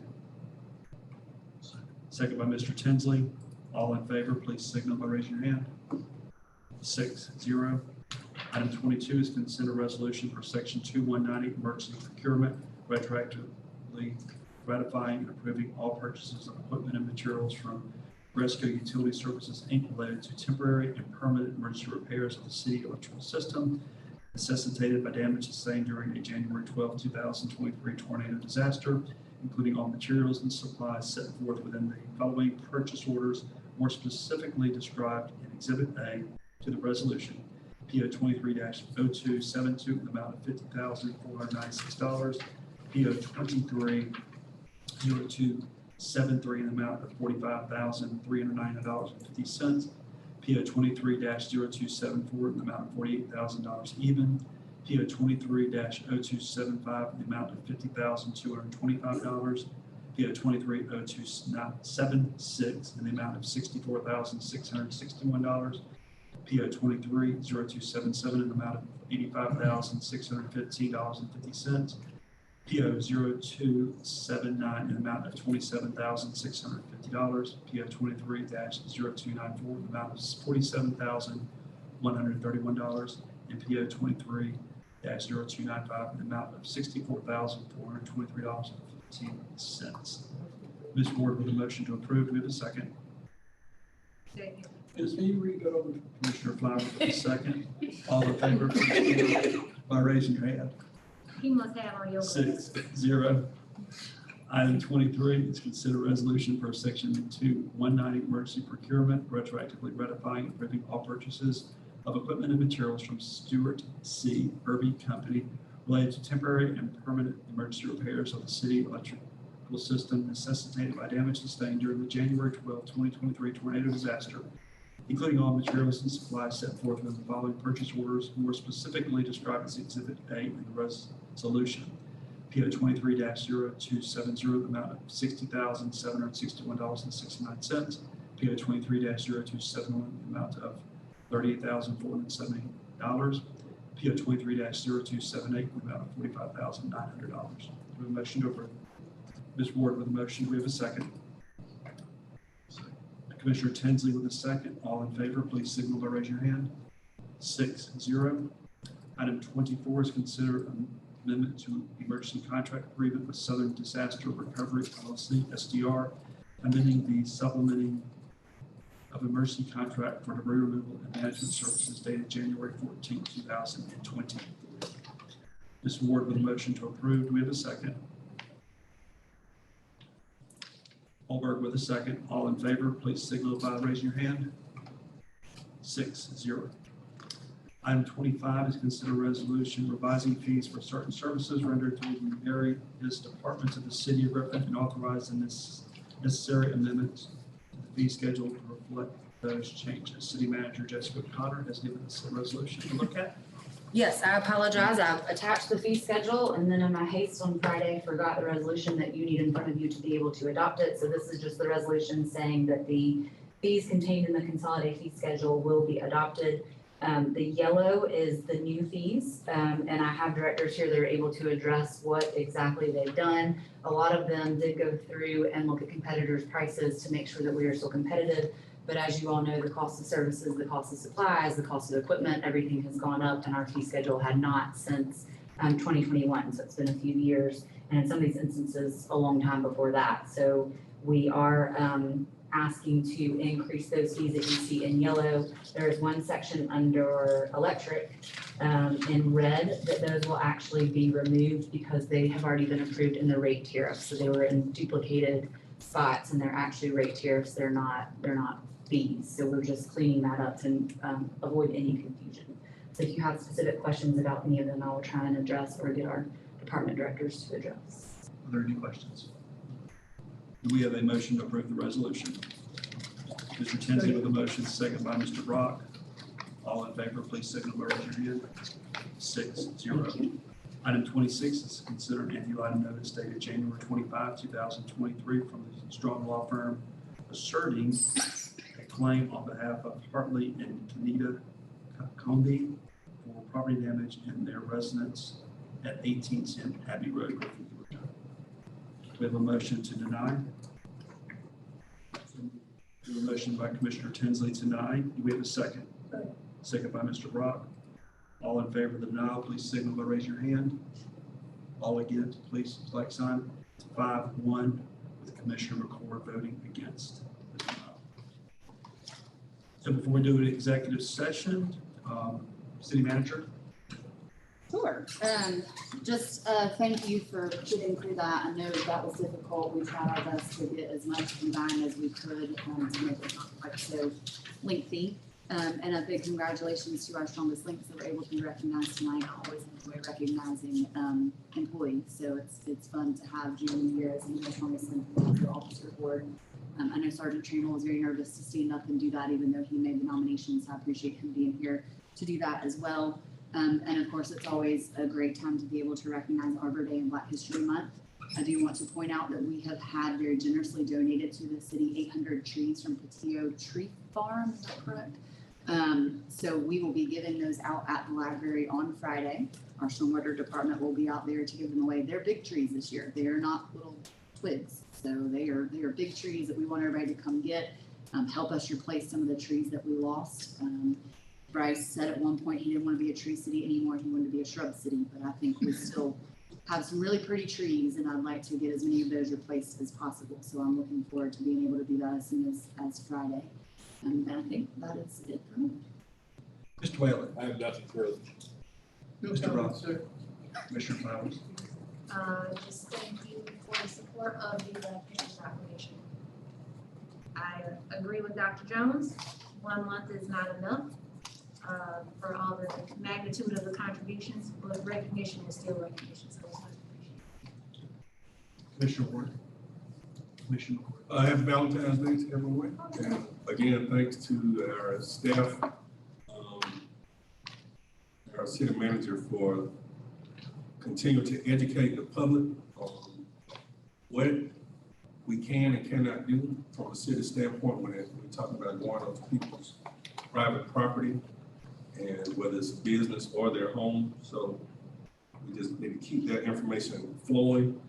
Second by Mr. Tinsley. All in favor, please signal by raising your hand. 6-0. Item 22 is consider resolution for section 2190 emergency procurement, retroactively ratifying and approving all purchases of equipment and materials from Resco Utility Services, Inc. related to temporary and permanent emergency repairs of the city electrical system necessitated by damage sustained during a January 12, 2023 tornado disaster, including all materials and supplies set forth within the following purchase orders, more specifically described in Exhibit A to the resolution. PO 23-0272 in the amount of $50,496. PO 23-0273 in the amount of $45,309.50. PO 23-0274 in the amount of $48,000 even. PO 23-0275 in the amount of $50,225. PO 23-0276 in the amount of $64,661. PO 23-0277 in the amount of $85,615.50. PO 0279 in the amount of $27,650. PO 23-0294 in the amount of $47,131. And PO 23-0295 in the amount of $64,423.15. Ms. Ward with a motion to approve. Do we have a second? Second. Can you read that over? Commissioner Flowers with a second. All in favor, please by raising your hand. He must have on your. 6-0. Item 23 is consider resolution for section 2190 emergency procurement, retroactively ratifying and approving all purchases of equipment and materials from Stewart C. Irby Company related to temporary and permanent emergency repairs of the city electrical system necessitated by damage sustained during the January 12, 2023 tornado disaster, including all materials and supplies set forth in the following purchase orders, more specifically described as Exhibit A in the resolution. PO 23-0270, the amount of $60,761.69. PO 23-0271, the amount of $38,470. PO 23-0278, the amount of $45,900. Do we have a motion to approve? Ms. Ward with a motion. Do we have a second? Commissioner Tinsley with a second. All in favor, please signal by raising your hand. 6-0. Item 24 is consider amendment to emergency contract agreement with Southern Disaster Recovery LLC, SDR, amending the supplementing of emergency contract for debris removal and management services dated January 14, 2020. Ms. Ward with a motion to approve. Do we have a second? Holberg with a second. All in favor, please signal by raising your hand. 6-0. Item 25 is consider resolution revising fees for certain services rendered through the various departments of the city of Griffin and authorizing this necessary amendments to the fee schedule to reflect those changes. City Manager Jessica Connor has given us a resolution to look at. Yes, I apologize. I've attached the fee schedule and then in my haste on Friday, forgot the resolution that you need in front of you to be able to adopt it. So this is just the resolution saying that the fees contained in the consolidated fee schedule will be adopted. The yellow is the new fees, and I have directors here that are able to address what exactly they've done. A lot of them did go through and look at competitors' prices to make sure that we are still competitive. But as you all know, the cost of services, the cost of supplies, the cost of equipment, everything has gone up, and our fee schedule had not since 2021. So it's been a few years, and in some of these instances, a long time before that. So we are asking to increase those fees that you see in yellow. There is one section under electric in red that those will actually be removed because they have already been approved in the rate tariff. So they were in duplicated spots and they're actually rate tariffs. They're not fees. So we're just cleaning that up to avoid any confusion. So if you have specific questions about any of them, I will try and address or get our department directors to address. Are there any questions? Do we have a motion to approve the resolution? Mr. Tinsley with a motion, second by Mr. Brock. All in favor, please signal by raising your hand. 6-0. Item 26 is considered review item notice dated January 25, 2023 from the Strong Law Firm asserting a claim on behalf of Hartley and Kenita Combi for property damage in their residence at 1810 Abbey Road, Griffin, Georgia. We have a motion to deny. We have a motion by Commissioner Tinsley to deny. Do we have a second? Second by Mr. Brock. All in favor of the denial, please signal by raising your hand. All against, please like sign. 5-1 with Commissioner McCord voting against the denial. So before we do an executive session, City Manager. Sure. Just thank you for getting through that. I know that was difficult. We tried our best to get as much done as we could to make it not quite so lengthy. And a big congratulations to our strongest links that were able to be recognized tonight. I always enjoy recognizing employees, so it's fun to have June here as the strongest link of the officer board. I know Sergeant Traynor was very nervous to stand up and do that, even though he made the nomination, so I appreciate him being here to do that as well. And of course, it's always a great time to be able to recognize Arbor Day and Black History Month. I do want to point out that we have had very generously donated to the city 800 trees from Patio Tree Farm, is that correct? So we will be giving those out at the library on Friday. Our stormwater department will be out there to give them away. They're big trees this year. They are not little twigs. So they are big trees that we want everybody to come get, help us replace some of the trees that we lost. Bryce said at one point he didn't want to be a tree city anymore. He wanted to be a shrub city, but I think we still have some really pretty trees and I'd like to get as many of those replaced as possible. So I'm looking forward to being able to do that as soon as Friday. And I think that is it for me. Mr. Whalen. I have nothing further. Mr. Ross. Commissioner Flowers. Just thank you for the support of the Pinterest application. I agree with Dr. Jones. 1 month is not enough for all the magnitude of the contributions, but recognition is still recognition. So it's much appreciated. Commissioner Ward. Commissioner McCord. Happy Valentine's Day to everyone. And again, thanks to our staff, our city manager for continuing to educate the public on what we can and cannot do from a city standpoint when we're talking about going on to people's private property and whether it's a business or their home. So we just need to keep that information flowing.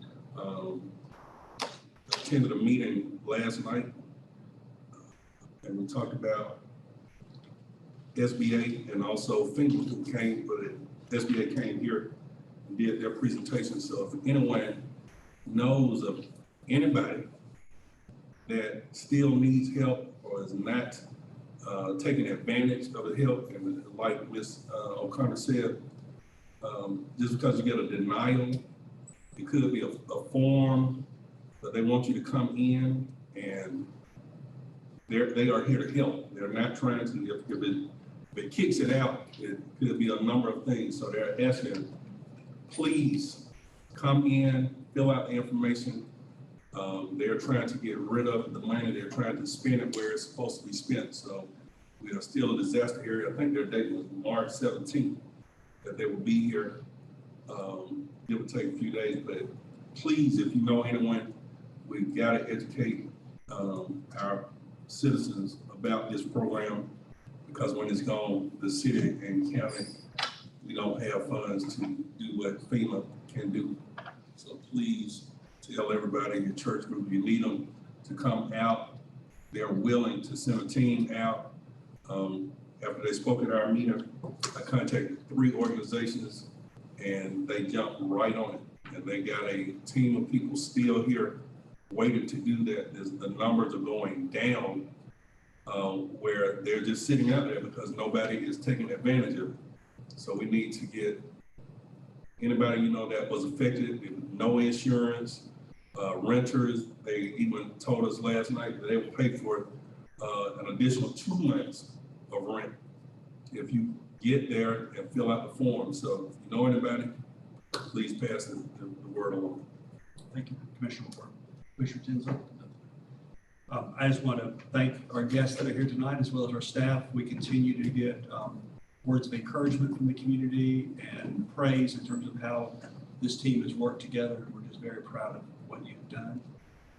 Attended a meeting last night and we talked about SBA and also FEMA who came, but SBA came here and did their presentation. So if anyone knows of anybody that still needs help or is not taking advantage of the help, and like Ms. O'Connor said, just because you get a denial, it could be a form, but they want you to come in and they are here to help. They're not trying to, if it kicks it out, it could be a number of things. So they're asking, please come in, fill out the information. They're trying to get rid of the money. They're trying to spend it where it's supposed to be spent. So we are still a disaster area. I think their date was March 17th that they will be here. It will take a few days, but please, if you know anyone, we've got to educate our citizens about this program because when it's gone, the city and county, we don't have funds to do what FEMA can do. So please tell everybody in your church group, you need them to come out. They're willing to send a team out. After they spoke at our meeting, I contacted 3 organizations and they jumped right on it. And they got a team of people still here waiting to do that. The numbers are going down where they're just sitting out there because nobody is taking advantage of it. So we need to get anybody you know that was affected with no insurance, renters. They even told us last night that they will pay for an additional 2 months of rent if you get there and fill out the form. So if you know anybody, please pass the word along. Thank you, Commissioner Ward. Commissioner Tinsley? I just want to thank our guests that are here tonight, as well as our staff. We continue to get words of encouragement from the community and praise in terms of how this team has worked together. We're just very proud of what you've done.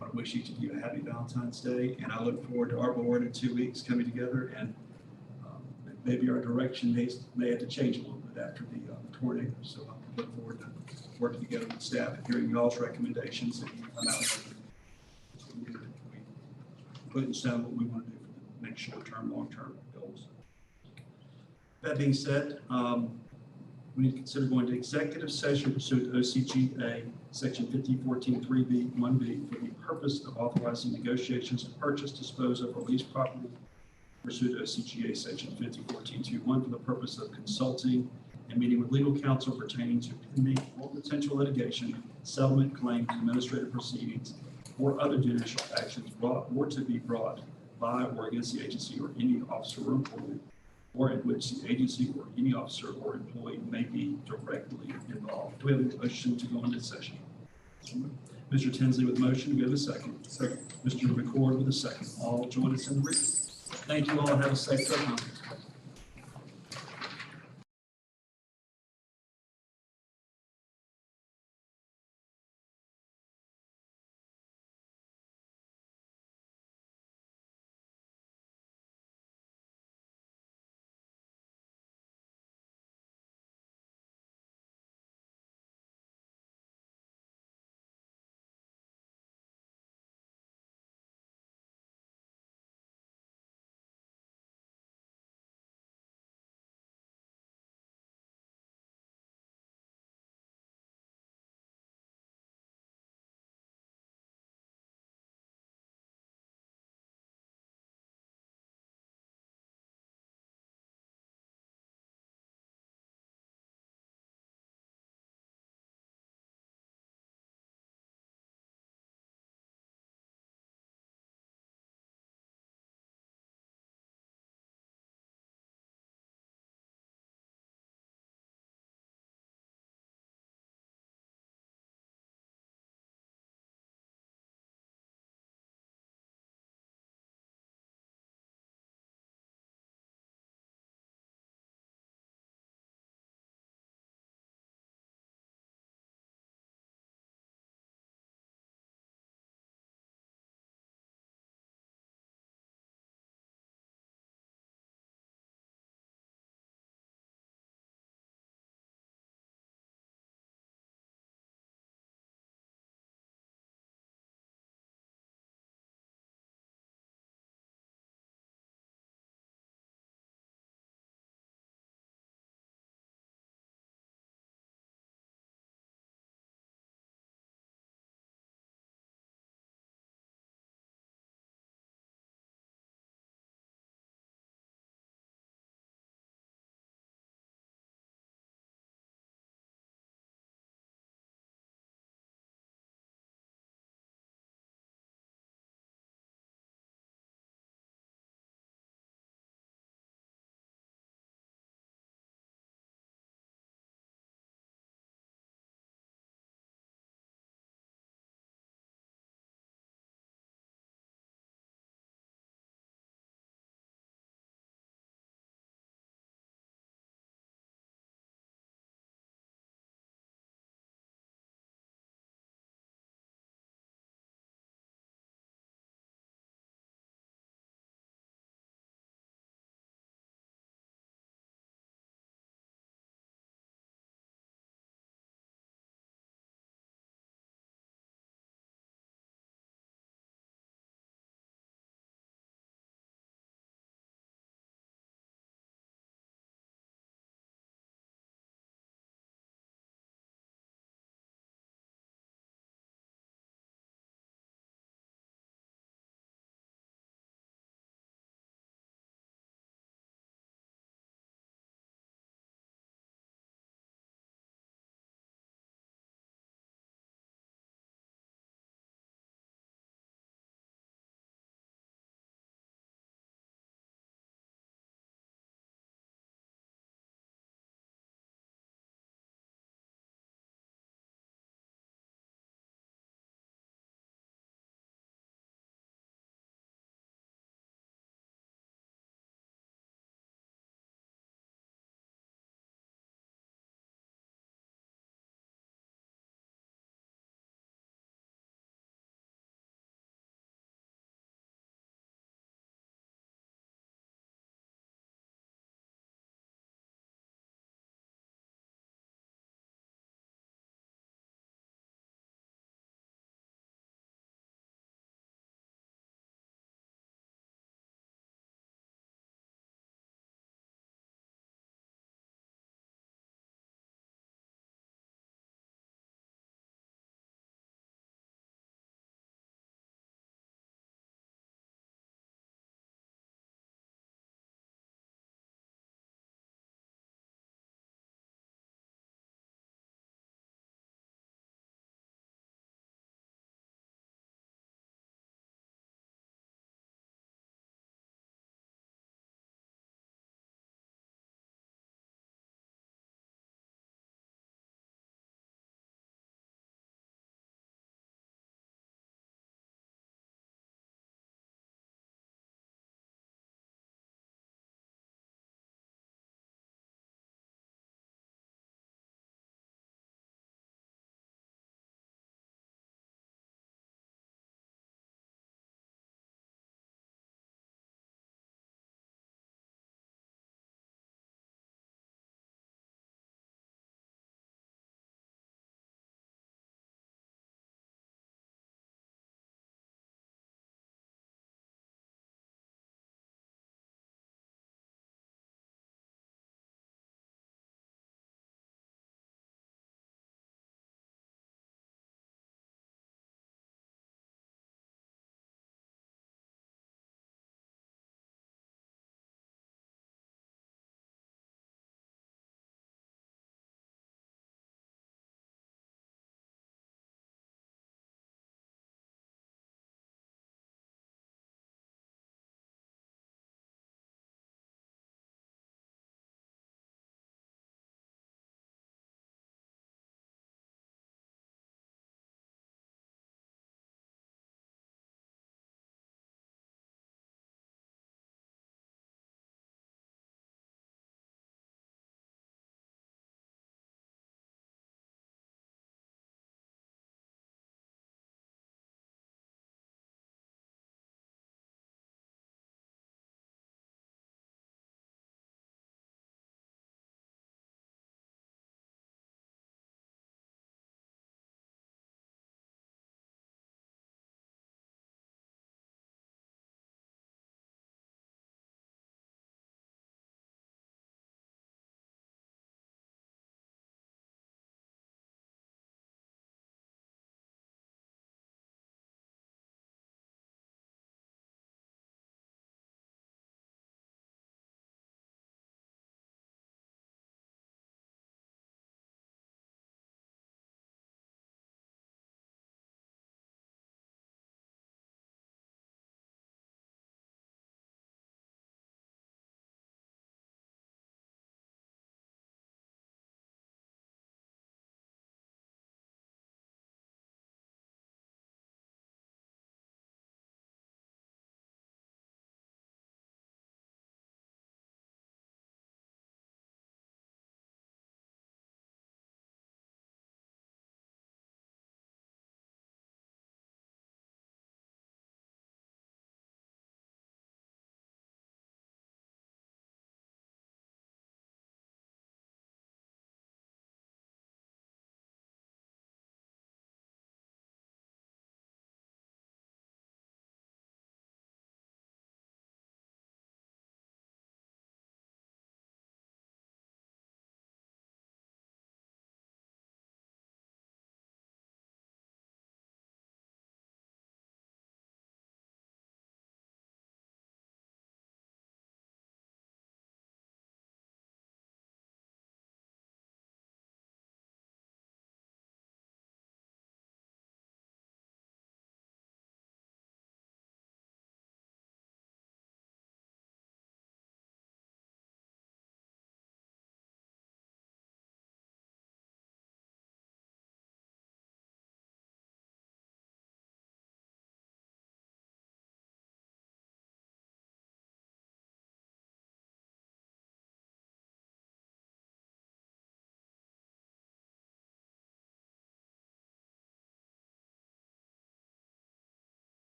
I want to wish each of you a happy Valentine's Day, and I look forward to our board in 2 weeks coming together, and maybe our direction may have to change a little bit after the tornado. So I look forward to working together with staff and hearing y'all's recommendations and we put in stone what we want to do for the next short-term, long-term goals. That being said, we need to consider going to executive session pursuant to OCGA Section 5014 3B 1B for the purpose of authorizing negotiations to purchase, dispose of, or lease property pursuant to OCGA Section 5014-2-1 for the purpose of consulting and meeting with legal counsel pertaining to pending or potential litigation, settlement claims, administrative proceedings, or other judicial actions brought or to be brought by or against the agency or any officer or employee, or in which the agency or any officer or employee may be directly involved. Do we have a motion to go into session? Mr. Tinsley with motion. Do we have a second? Second. Mr. McCord with a second. All join us in the reading. Thank you all. Have a safe trip.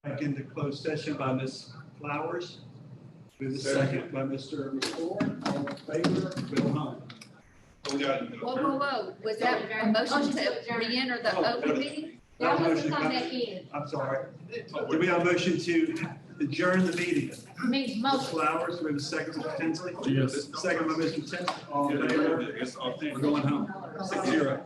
Back into closed session by Ms. Flowers. With a second by Mr. McCord. All in favor, Bill Hunt. We got Whoa. Was that a motion to re-enter the open meeting? That Y'all must motion- have come back in. I'm sorry. Do we have a motion to adjourn the meeting? Means Ms. motion. Flowers, we have a second, Mr. Tinsley? Yes. Second by Mr. Tinsley. All in favor? We're going home. 6-0.